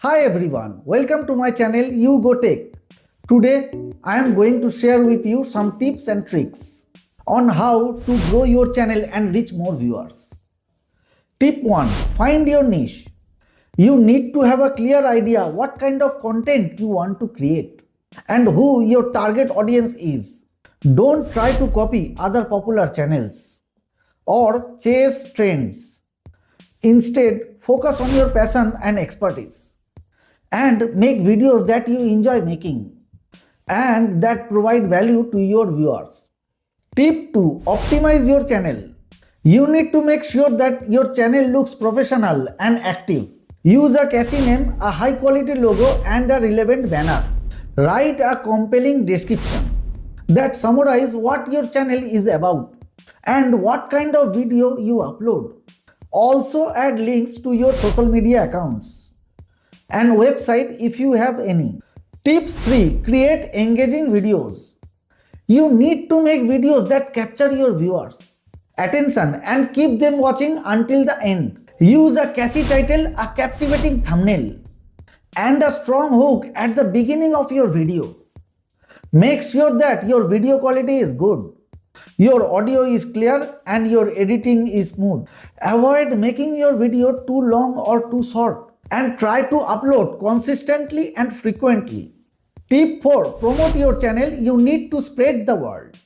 Hi everyone, welcome to my channel You Go Tech. Today I am going to share with you some tips and tricks on how to grow your channel and reach more viewers. Tip 1. Find your niche. You need to have a clear idea what kind of content you want to create and who your target audience is. Don't try to copy other popular channels or chase trends. Instead, focus on your passion and expertise and make videos that you enjoy making and that provide value to your viewers. Tip 2. Optimize your channel. You need to make sure that your channel looks professional and active. Use a catchy name, a high quality logo and a relevant banner. Write a compelling description that summarizes what your channel is about and what kind of video you upload. Also add links to your social media accounts and website if you have any. Tips 3. Create engaging videos. You need to make videos that capture your viewers' attention and keep them watching until the end. Use a catchy title, a captivating thumbnail, and a strong hook at the beginning of your video. Make sure that your video quality is good, your audio is clear, and your editing is smooth. Avoid making your video too long or too short and try to upload consistently and frequently. Tip 4. Promote your channel. You need to spread the word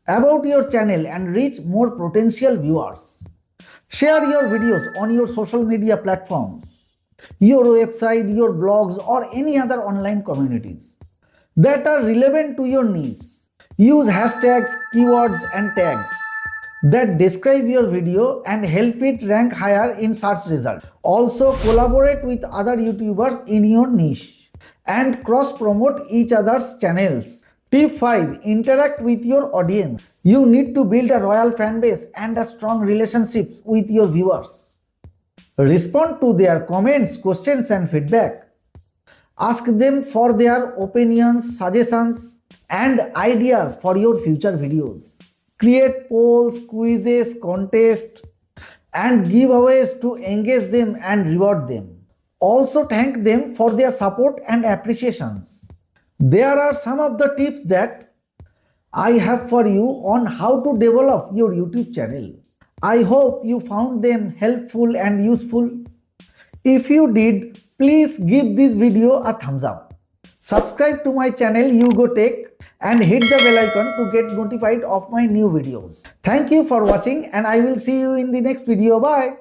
about your channel and reach more potential viewers. Share your videos on your social media platforms, your website, your blogs, or any other online communities that are relevant to your niche. Use hashtags, keywords, and tags that describe your video and help it rank higher in search results. Also, collaborate with other YouTubers in your niche and cross-promote each other's channels. Tip 5. Interact with your audience. You need to build a loyal fan base and a strong relationships with your viewers. Respond to their comments, questions, and feedback. Ask them for their opinions, suggestions, and ideas for your future videos. Create polls, quizzes, contests, and giveaways to engage them and reward them. Also thank them for their support and appreciations. There are some of the tips that I have for you on how to develop your YouTube channel. I hope you found them helpful and useful. If you did, please give this video a thumbs up. Subscribe to my channel You Go Tech and hit the bell icon to get notified of my new videos. Thank you for watching and I will see you in the next video. Bye.